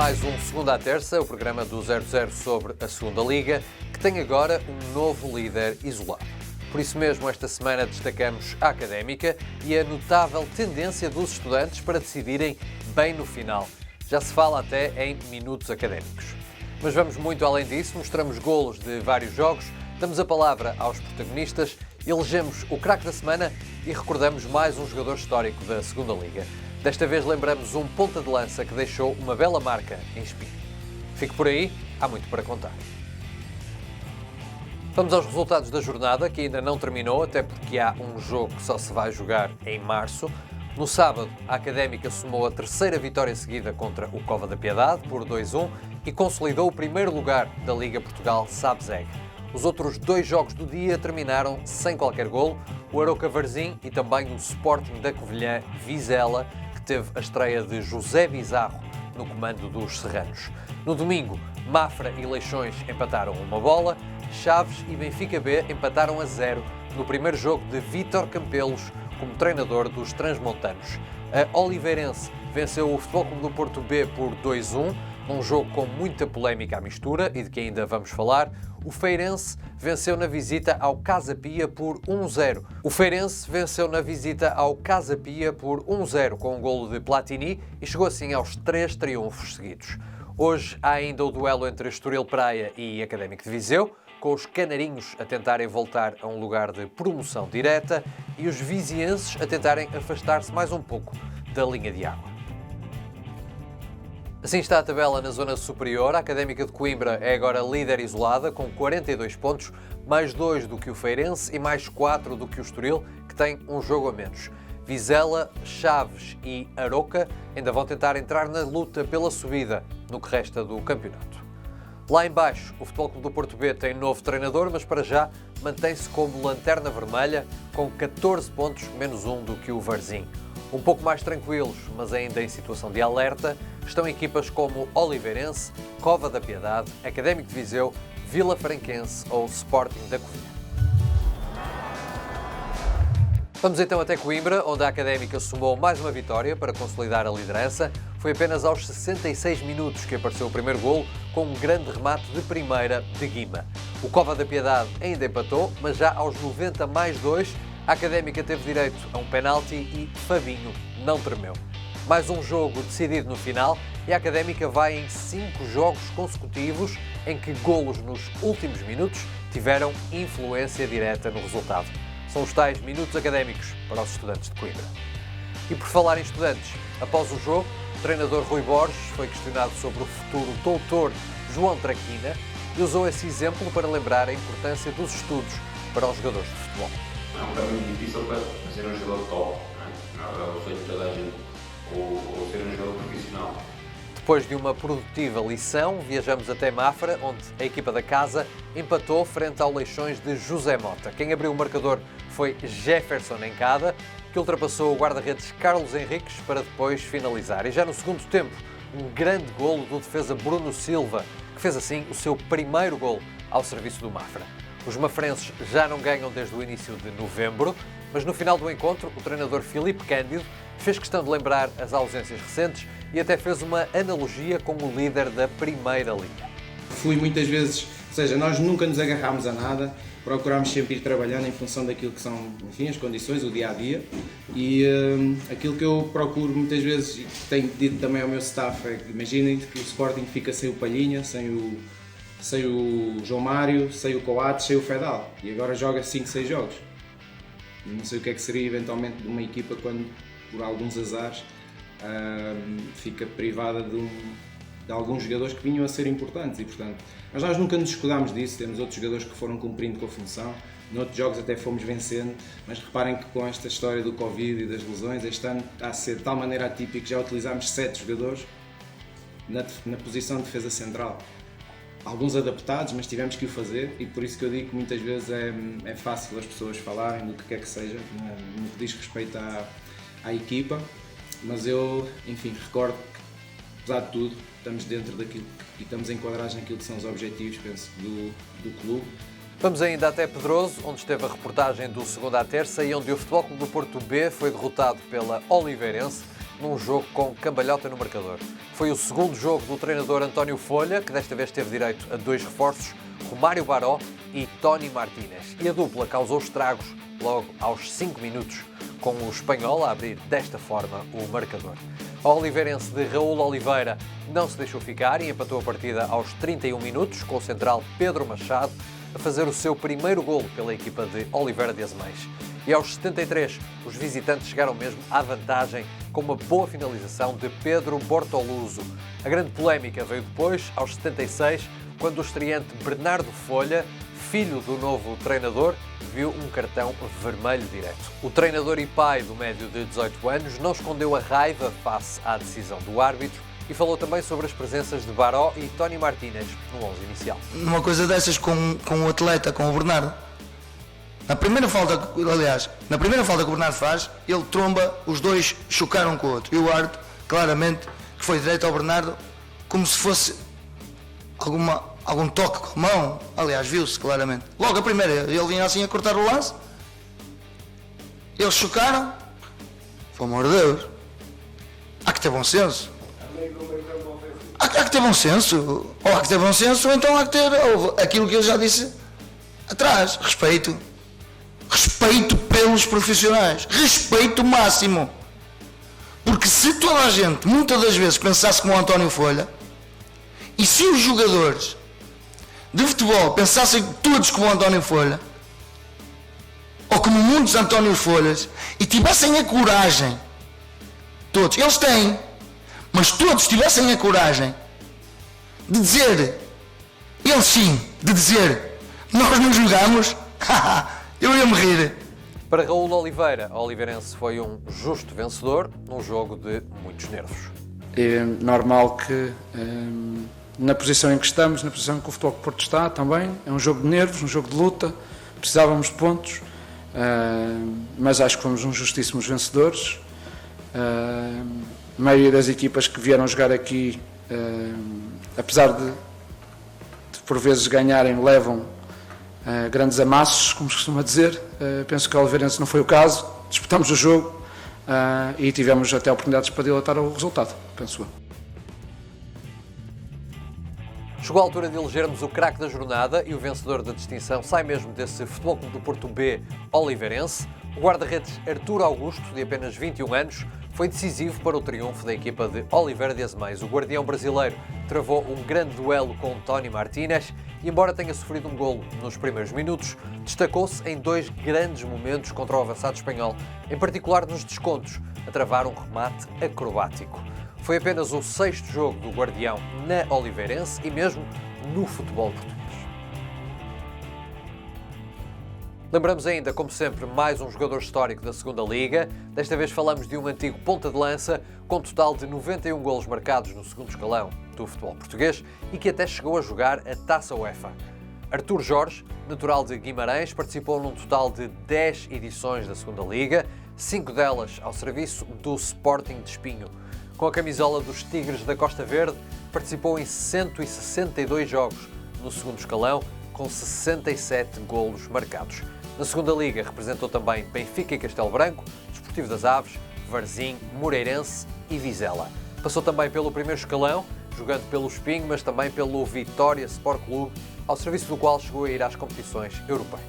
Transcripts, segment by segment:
mais um Segunda à Terça, o programa do 00 sobre a Segunda Liga, que tem agora um novo líder isolado. Por isso mesmo, esta semana destacamos a Académica e a notável tendência dos estudantes para decidirem bem no final. Já se fala até em minutos académicos. Mas vamos muito além disso, mostramos golos de vários jogos, damos a palavra aos protagonistas, elegemos o craque da semana e recordamos mais um jogador histórico da Segunda Liga. Desta vez lembramos um ponta de lança que deixou uma bela marca em Espinho. Fique por aí, há muito para contar. Vamos aos resultados da jornada, que ainda não terminou, até porque há um jogo que só se vai jogar em março. No sábado, a Académica somou a terceira vitória seguida contra o Cova da Piedade, por 2-1, e consolidou o primeiro lugar da Liga Portugal-Sabzeg. Os outros dois jogos do dia terminaram sem qualquer golo, o Aroca Varzim e também o Sporting da Covilhã Vizela, que teve a estreia de José Bizarro no comando dos serranos. No domingo, Mafra e Leixões empataram uma bola, Chaves e Benfica B empataram a 0 no primeiro jogo de Vítor Campelos como treinador dos transmontanos. A Oliveirense venceu o Futebol Clube do Porto B por 2-1, num jogo com muita polémica à mistura e de que ainda vamos falar. O Feirense venceu na visita ao Casa Pia por 1-0. O Feirense venceu na visita ao Casa Pia por 1-0 com um golo de Platini e chegou assim aos 3 triunfos seguidos. Hoje há ainda o duelo entre Estoril Praia e Académico de Viseu, com os canarinhos a tentarem voltar a um lugar de promoção direta e os vizienses a tentarem afastar-se mais um pouco da linha de água. Assim está a tabela na zona superior. A Académica de Coimbra é agora líder isolada, com 42 pontos, mais 2 do que o Feirense e mais 4 do que o Estoril, que tem um jogo a menos. Vizela, Chaves e Aroca ainda vão tentar entrar na luta pela subida no que resta do campeonato. Lá em baixo, o Futebol Clube do Porto B tem novo treinador, mas para já mantém-se como lanterna vermelha, com 14 pontos, menos 1 do que o Varzim. Um pouco mais tranquilos, mas ainda em situação de alerta, estão equipas como Oliveirense, Cova da Piedade, Académico de Viseu, Vila Franquense ou Sporting da Covilhã. Vamos então até Coimbra, onde a Académica somou mais uma vitória para consolidar a liderança. Foi apenas aos 66 minutos que apareceu o primeiro golo, com um grande remate de primeira de Guima. O Cova da Piedade ainda empatou, mas já aos 90 mais 2, a Académica teve direito a um penalti e Fabinho não tremeu. Mais um jogo decidido no final e a Académica vai em 5 jogos consecutivos em que golos nos últimos minutos tiveram influência direta no resultado. São os tais minutos académicos para os estudantes de Coimbra. E por falar em estudantes, após o jogo, o treinador Rui Borges foi questionado sobre o futuro doutor João Traquina e usou esse exemplo para lembrar a importância dos estudos para os jogadores de futebol. É um caminho difícil para ser um jogador top, não é o sonho de toda a gente, ou ser um jogador profissional. Depois de uma produtiva lição, viajamos até Mafra, onde a equipa da casa empatou frente ao Leixões de José Mota. Quem abriu o marcador foi Jefferson Encada, que ultrapassou o guarda-redes Carlos Henriques para depois finalizar. E já no segundo tempo, um grande golo do defesa Bruno Silva, que fez assim o seu primeiro golo ao serviço do Mafra. Os mafrenses já não ganham desde o início de novembro, mas no final do encontro, o treinador Filipe Cândido fez questão de lembrar as ausências recentes e até fez uma analogia com o líder da Primeira Liga. Fui muitas vezes, ou seja, nós nunca nos agarrámos a nada, procurámos sempre ir trabalhando em função daquilo que são, enfim, as condições, o dia-a-dia, e aquilo que eu procuro muitas vezes, e tenho dito também ao meu staff, é que imaginem que o Sporting fica sem o Palhinha, sem o João Mário, sem o Coates, sem o Fedal, e agora joga 5, 6 jogos. Não sei o que é que seria eventualmente de uma equipa quando, por alguns azares, fica privada de alguns jogadores que vinham a ser importantes e, portanto, mas nós nunca nos escudámos disso, temos outros jogadores que foram cumprindo com a função, noutros jogos até fomos vencendo, mas reparem que com esta história do Covid e das lesões, este ano está a ser de tal maneira atípico que já utilizámos 7 jogadores na posição de defesa central. Alguns adaptados, mas tivemos que o fazer e por isso que eu digo que muitas vezes é fácil as pessoas falarem do que quer que seja, no que diz respeito à equipa, mas eu, enfim, recordo que, apesar de tudo, estamos dentro daquilo e estamos enquadrados naquilo que são os objetivos, penso, do clube. Vamos ainda até Pedroso, onde esteve a reportagem do Segunda à Terça e onde o Futebol Clube do Porto B foi derrotado pela Oliveirense num jogo com cambalhota no marcador. Foi o segundo jogo do treinador António Folha, que desta vez teve direito a 2 reforços, Romário Baró e Tony Martínez. E a dupla causou estragos logo aos 5 minutos, com o espanhol a abrir desta forma o marcador. O oliveirense de Raul Oliveira não se deixou ficar e empatou a partida aos 31 minutos, com o central Pedro Machado a fazer o seu primeiro golo pela equipa de Oliveira de Azeméis. E aos 73, os visitantes chegaram mesmo à vantagem com uma boa finalização de Pedro Bortoluso. A grande polémica veio depois, aos 76, quando o estreante Bernardo Folha, filho do novo treinador, viu um cartão vermelho direto. O treinador e pai do médio de 18 anos não escondeu a raiva face à decisão do árbitro e falou também sobre as presenças de Baró e Tony Martínez no 11 inicial. Numa coisa dessas com o atleta, com o Bernardo, na primeira falta que o Bernardo faz, ele tromba, os dois chocaram um com o outro. E o árbitro, claramente, que foi direito ao Bernardo, como se fosse algum toque com a mão. Aliás, viu-se claramente. Logo a primeira, ele vinha assim a cortar o lance, eles chocaram. Pelo amor de Deus, há que ter bom senso. Há que ter bom senso. Ou há que ter bom senso, ou então há que ter aquilo que eu já disse atrás. Respeito pelos profissionais. Respeito máximo. Porque se toda a gente, muitas das vezes, pensasse como o António Folha, e se os jogadores de futebol pensassem todos como o António Folha, ou como muitos António Folhas, e tivessem a coragem, todos, eles têm, mas todos tivessem a coragem de dizer, eles sim, de dizer, nós não jogamos, eu ia-me rir. Para Raul Oliveira, o oliveirense foi um justo vencedor num jogo de muitos nervos. É normal que, na posição em que estamos, na posição em que o Futebol Clube do Porto está também, é um jogo de nervos, um jogo de luta, precisávamos de pontos, mas acho que fomos uns justíssimos vencedores. A maioria das equipas que vieram jogar aqui, apesar de por vezes ganharem, levam grandes amassos, como se costuma dizer. Penso que o oliveirense não foi o caso, disputamos o jogo e tivemos até oportunidades para dilatar o resultado, penso eu. Chegou a altura de elegermos o craque da jornada e o vencedor da distinção sai mesmo desse Futebol Clube do Porto B oliveirense. O guarda-redes Artur Augusto, de apenas 21 anos, foi decisivo para o triunfo da equipa de Oliveira de Azeméis. O guardião brasileiro travou um grande duelo com Tony Martínez e, embora tenha sofrido um golo nos primeiros minutos, destacou-se em 2 grandes momentos contra o avançado espanhol, em particular nos descontos, a travar um remate acrobático. Foi apenas o 6º jogo do guardião na oliveirense e mesmo no futebol português. Lembramos ainda, como sempre, mais um jogador histórico da Segunda Liga. Desta vez falamos de um antigo ponta de lança com total de 91 golos marcados no segundo escalão do futebol português e que até chegou a jogar a Taça UEFA. Artur Jorge, natural de Guimarães, participou num total de 10 edições da Segunda Liga, 5 delas ao serviço do Sporting de Espinho. Com a camisola dos Tigres da Costa Verde, participou em 162 jogos no segundo escalão, com 67 golos marcados. Na Segunda Liga representou também Benfica e Castelo Branco, Desportivo das Aves, Varzim, Moreirense e Vizela. Passou também pelo primeiro escalão, jogando pelo Espinho, mas também pelo Vitória Sport Clube, ao serviço do qual chegou a ir às competições europeias.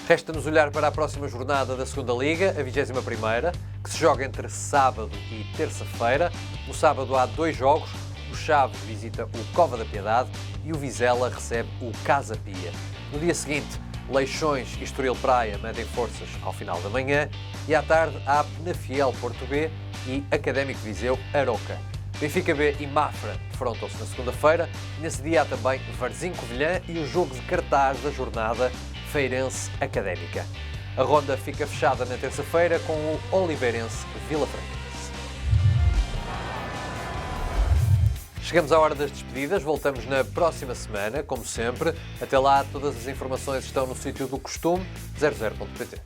Resta-nos olhar para a próxima jornada da Segunda Liga, a 21ª, que se joga entre sábado e terça-feira. No sábado há 2 jogos, o Chaves visita o Cova da Piedade e o Vizela recebe o Casa Pia. No dia seguinte, Leixões e Estoril Praia medem forças ao final da manhã e à tarde há Penafiel Porto B e Académico Viseu Aroca. Benfica B e Mafra defrontam-se na segunda-feira e nesse dia há também Varzim Covilhã e o jogo de cartaz da jornada Feirense Académica. A ronda fica fechada na terça-feira com o oliveirense Vila Franca. Chegamos à hora das despedidas, voltamos na próxima semana, como sempre. Até lá, todas as informações estão no sítio do costume, 00.pt.